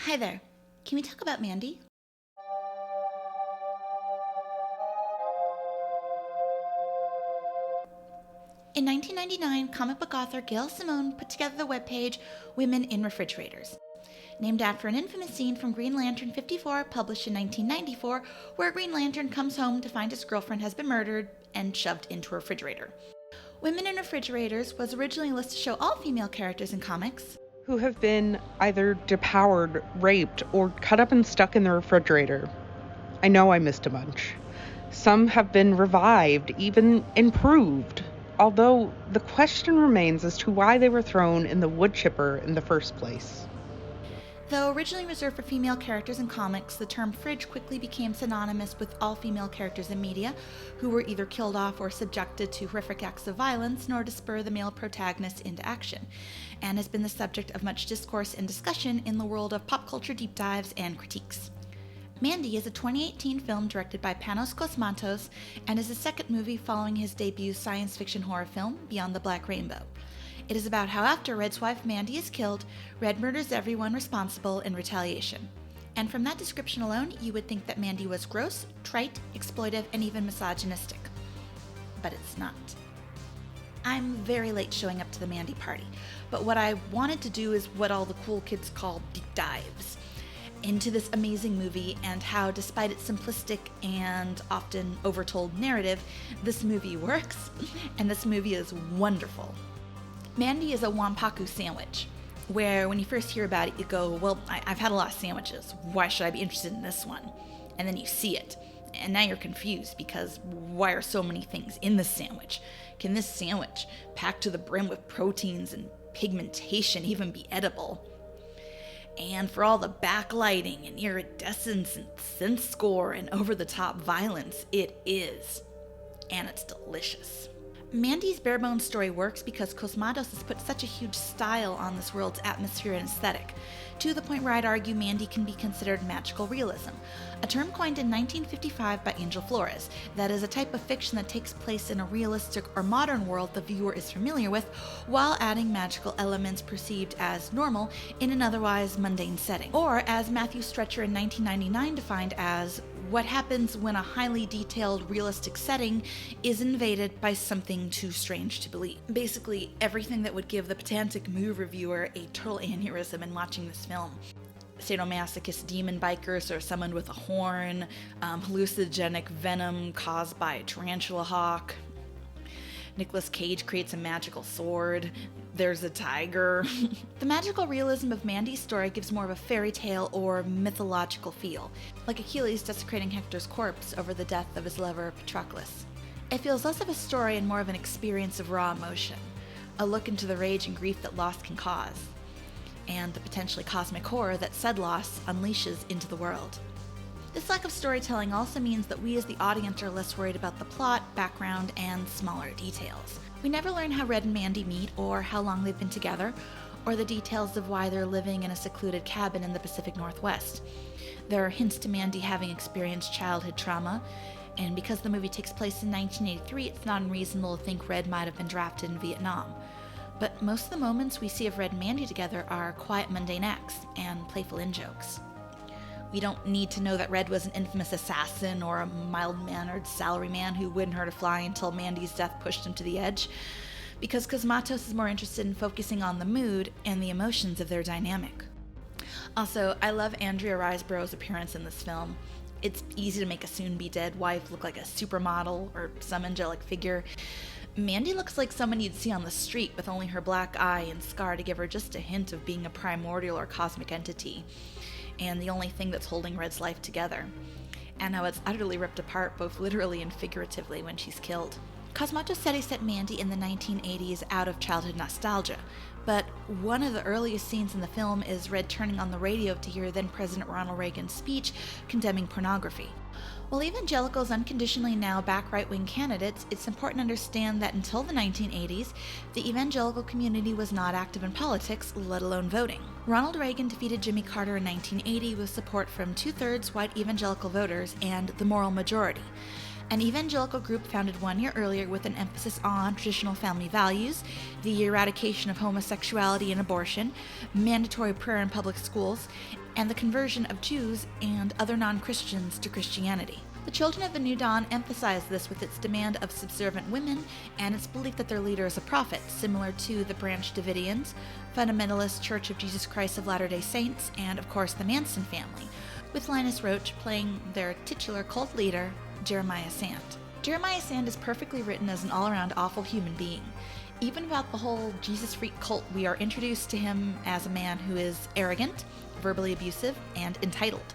Hi there. Can we talk about Mandy? In 1999, comic book author Gail Simone put together the webpage Women in Refrigerators, named after an infamous scene from Green Lantern 54, published in 1994, where Green Lantern comes home to find his girlfriend has been murdered and shoved into a refrigerator. Women in Refrigerators was originally listed to show all female characters in comics who have been either devoured, raped, or cut up and stuck in the refrigerator. I know I missed a bunch. Some have been revived, even improved, although the question remains as to why they were thrown in the wood chipper in the first place. Though originally reserved for female characters in comics, the term fridge quickly became synonymous with all female characters in media who were either killed off or subjected to horrific acts of violence in order to spur the male protagonist into action, and has been the subject of much discourse and discussion in the world of pop culture deep dives and critiques. Mandy is a 2018 film directed by Panos Cosmatos and is the second movie following his debut science fiction horror film, Beyond the Black Rainbow. It is about how after Red's wife Mandy is killed, Red murders everyone responsible in retaliation. And from that description alone, you would think that Mandy was gross, trite, exploitive, and even misogynistic. But it's not. I'm very late showing up to the Mandy party, but what I wanted to do is what all the cool kids call deep dives into this amazing movie and how, despite its simplistic and often overtold narrative, this movie works, and this movie is wonderful. Mandy is a wampaku sandwich, where when you first hear about it, you go, well, I've had a lot of sandwiches. Why should I be interested in this one? And then you see it, and now you're confused because why are so many things in this sandwich? Can this sandwich, packed to the brim with proteins and pigmentation, even be edible? And for all the backlighting and iridescence and synth score and over-the-top violence, it is. And it's delicious. Mandy's bare-bones story works because Cosmatos has put such a huge style on this world's atmosphere and aesthetic, to the point where I'd argue Mandy can be considered magical realism, a term coined in 1955 by Angel Flores, that is a type of fiction that takes place in a realistic or modern world the viewer is familiar with, while adding magical elements perceived as normal in an otherwise mundane setting. Or, as Matthew Stretcher in 1999 defined as, what happens when a highly detailed, realistic setting is invaded by something too strange to believe. Basically, everything that would give the pedantic movie reviewer a total aneurysm in watching this film. Sadomasochist demon bikers or someone with a horn, hallucinogenic venom caused by a tarantula hawk. Nicolas Cage creates a magical sword. There's a tiger. The magical realism of Mandy's story gives more of a fairy tale or mythological feel, like Achilles desecrating Hector's corpse over the death of his lover Patroclus. It feels less of a story and more of an experience of raw emotion, a look into the rage and grief that loss can cause, and the potentially cosmic horror that said loss unleashes into the world. This lack of storytelling also means that we as the audience are less worried about the plot, background, and smaller details. We never learn how Red and Mandy meet, or how long they've been together, or the details of why they're living in a secluded cabin in the Pacific Northwest. There are hints to Mandy having experienced childhood trauma, and because the movie takes place in 1983, it's not unreasonable to think Red might have been drafted in Vietnam. But most of the moments we see of Red and Mandy together are quiet, mundane acts and playful in-jokes. We don't need to know that Red was an infamous assassin or a mild-mannered salaryman who wouldn't hurt a fly until Mandy's death pushed him to the edge, because Cosmatos is more interested in focusing on the mood and the emotions of their dynamic. Also, I love Andrea Riseborough's appearance in this film. It's easy to make a soon-be-dead wife look like a supermodel or some angelic figure. Mandy looks like someone you'd see on the street with only her black eye and scar to give her just a hint of being a primordial or cosmic entity, and the only thing that's holding Red's life together, and how it's utterly ripped apart both literally and figuratively when she's killed. Cosmatos said he set Mandy in the 1980s out of childhood nostalgia, but one of the earliest scenes in the film is Red turning on the radio to hear then-President Ronald Reagan's speech condemning pornography. While evangelicals unconditionally now back right-wing candidates, it's important to understand that until the 1980s, the evangelical community was not active in politics, let alone voting. Ronald Reagan defeated Jimmy Carter in 1980 with support from 2/3 white evangelical voters and the moral majority. an evangelical group founded 1 year earlier with an emphasis on traditional family values, the eradication of homosexuality and abortion, mandatory prayer in public schools, and the conversion of Jews and other non-Christians to Christianity. The Children of the New Dawn emphasize this with its demand of subservient women and its belief that their leader is a prophet, similar to the Branch Davidians, Fundamentalist Church of Jesus Christ of Latter-day Saints, and of course the Manson family, with Linus Roach playing their titular cult leader, Jeremiah Sand. Jeremiah Sand is perfectly written as an all-around awful human being. Even about the whole Jesus freak cult, we are introduced to him as a man who is arrogant, verbally abusive, and entitled.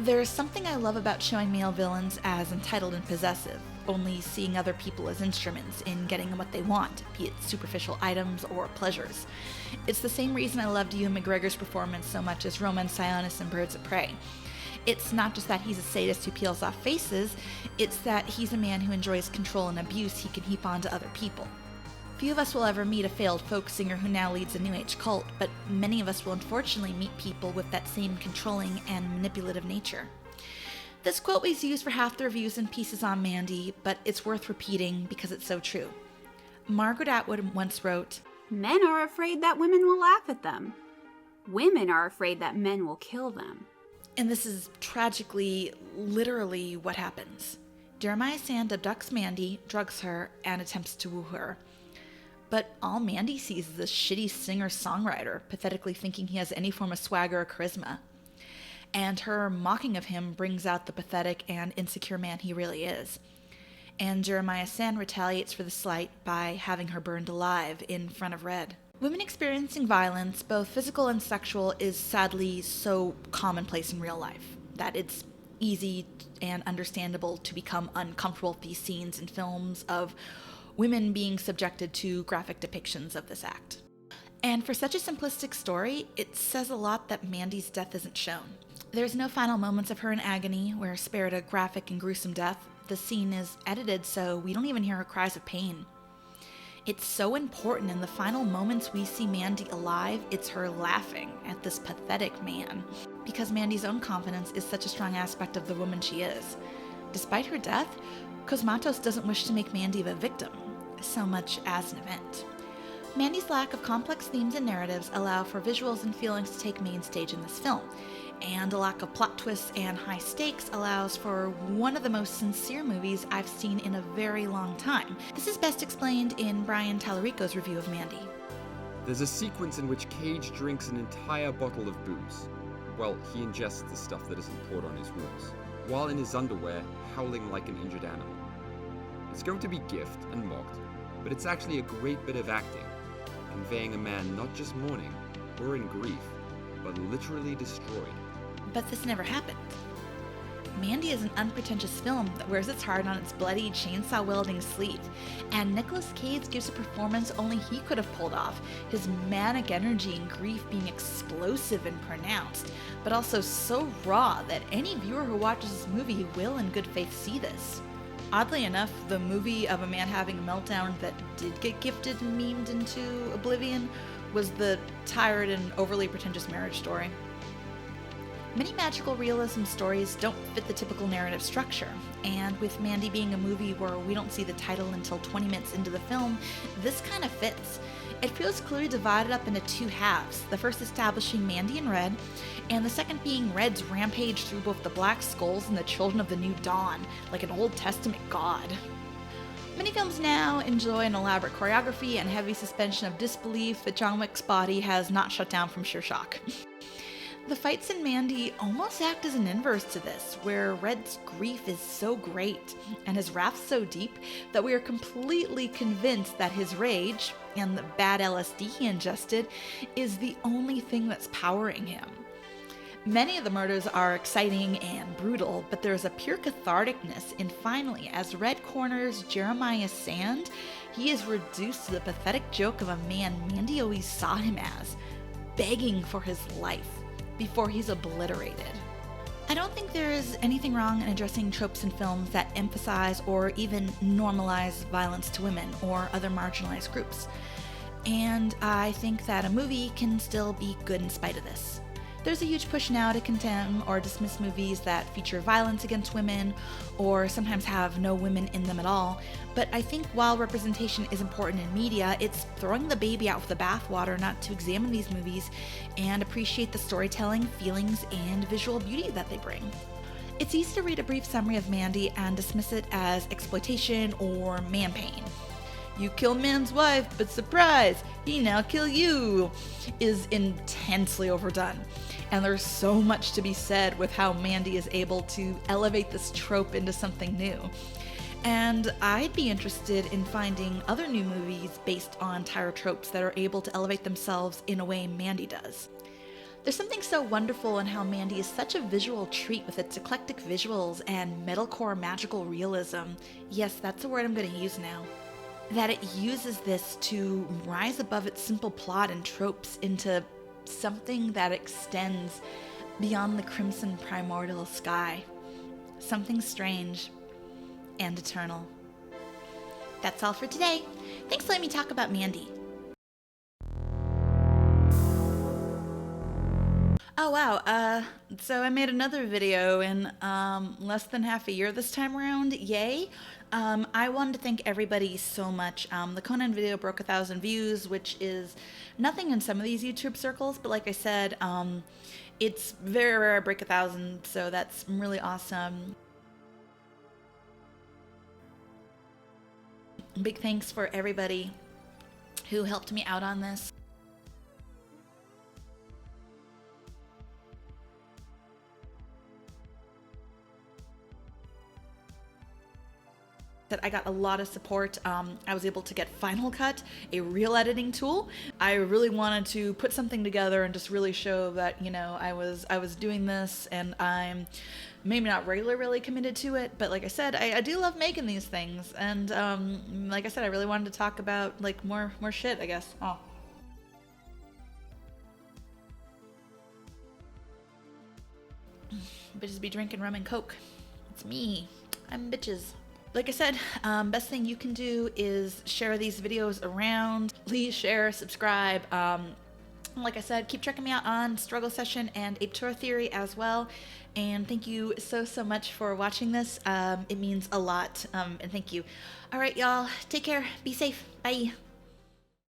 There's something I love about showing male villains as entitled and possessive, only seeing other people as instruments in getting what they want, be it superficial items or pleasures. It's the same reason I loved Ewan McGregor's performance so much as Roman Sionis in Birds of Prey. It's not just that he's a sadist who peels off faces, it's that he's a man who enjoys control and abuse he can heap onto other people. Few of us will ever meet a failed folk singer who now leads a New Age cult, but many of us will unfortunately meet people with that same controlling and manipulative nature. This quote was used for half the reviews and pieces on Mandy, but it's worth repeating because it's so true. Margaret Atwood once wrote, "Men are afraid that women will laugh at them. Women are afraid that men will kill them." And this is tragically, literally what happens. Jeremiah Sand abducts Mandy, drugs her, and attempts to woo her. But all Mandy sees is this shitty singer-songwriter, pathetically thinking he has any form of swagger or charisma. And her mocking of him brings out the pathetic and insecure man he really is. And Jeremiah Sand retaliates for the slight by having her burned alive in front of Red. Women experiencing violence, both physical and sexual, is sadly so commonplace in real life that it's easy and understandable to become uncomfortable with these scenes in films of women being subjected to graphic depictions of this act. And for such a simplistic story, it says a lot that Mandy's death isn't shown. There's no final moments of her in agony, where spared a graphic and gruesome death. The scene is edited so we don't even hear her cries of pain. It's so important in the final moments we see Mandy alive, it's her laughing at this pathetic man, because Mandy's own confidence is such a strong aspect of the woman she is. Despite her death, Cosmatos doesn't wish to make Mandy a victim, so much as an event. Mandy's lack of complex themes and narratives allow for visuals and feelings to take main stage in this film, and a lack of plot twists and high stakes allows for one of the most sincere movies I've seen in a very long time. This is best explained in Brian Tallarico's review of Mandy. There's a sequence in which Cage drinks an entire bottle of booze. Well, he ingests the stuff that isn't poured on his wounds, while in his underwear, howling like an injured animal. It's going to be gift and mocked, but it's actually a great bit of acting, conveying a man not just mourning or in grief, but literally destroyed. But this never happened. Mandy is an unpretentious film that wears its heart on its bloody, chainsaw-wielding sleeve, and Nicolas Cage gives a performance only he could have pulled off, his manic energy and grief being explosive and pronounced, but also so raw that any viewer who watches this movie will in good faith see this. Oddly enough, the movie of a man having a meltdown that did get gifted and memed into oblivion was the tired and overly pretentious Marriage Story. Many magical realism stories don't fit the typical narrative structure, and with Mandy being a movie where we don't see the title until 20 minutes into the film, this kind of fits. It feels clearly divided up into two halves, the first establishing Mandy and Red, and the second being Red's rampage through both the Black Skulls and the Children of the New Dawn, like an Old Testament god. Many films now enjoy an elaborate choreography and heavy suspension of disbelief that John Wick's body has not shut down from sheer shock. The fights in Mandy almost act as an inverse to this, where Red's grief is so great and his wrath so deep that we are completely convinced that his rage and the bad LSD he ingested is the only thing that's powering him. Many of the murders are exciting and brutal, but there's a pure catharticness in finally, as Red corners Jeremiah Sand, he is reduced to the pathetic joke of a man Mandy always saw him as, begging for his life before he's obliterated. I don't think there is anything wrong in addressing tropes in films that emphasize or even normalize violence to women or other marginalized groups. And I think that a movie can still be good in spite of this. There's a huge push now to condemn or dismiss movies that feature violence against women or sometimes have no women in them at all. But I think while representation is important in media, it's throwing the baby out with the bathwater not to examine these movies and appreciate the storytelling, feelings, and visual beauty that they bring. It's easy to read a brief summary of Mandy and dismiss it as exploitation or man pain. "You kill man's wife, but surprise, he now kill you," is intensely overdone. And there's so much to be said with how Mandy is able to elevate this trope into something new. And I'd be interested in finding other new movies based on Tyra tropes that are able to elevate themselves in a way Mandy does. There's something so wonderful in how Mandy is such a visual treat with its eclectic visuals and metalcore magical realism. Yes, that's a word I'm going to use now. That it uses this to rise above its simple plot and tropes into something that extends beyond the crimson primordial sky. Something strange and eternal. That's all for today. Thanks for letting me talk about Mandy. Oh wow, so I made another video in less than half a year this time around, yay. I wanted to thank everybody so much. The Conan video broke 1,000 views, which is nothing in some of these YouTube circles, but like I said, it's very rare I break 1,000, so that's really awesome. Big thanks for everybody who helped me out on this. That I got a lot of support. I was able to get Final Cut, a real editing tool. I really wanted to put something together and just really show that, you know, I was doing this, and I'm maybe not regularly committed to it, but like I said, I do love making these things, and like I said, I really wanted to talk about like more shit, I guess. Oh. Bitches be drinking rum and coke. It's me. I'm bitches. Like I said, best thing you can do is share these videos around. Please share, subscribe. Like I said, keep checking me out on Struggle Session and Ape Tour Theory as well. And thank you so much for watching this. It means a lot, and thank you. All right, y'all, take care. Be safe. Bye.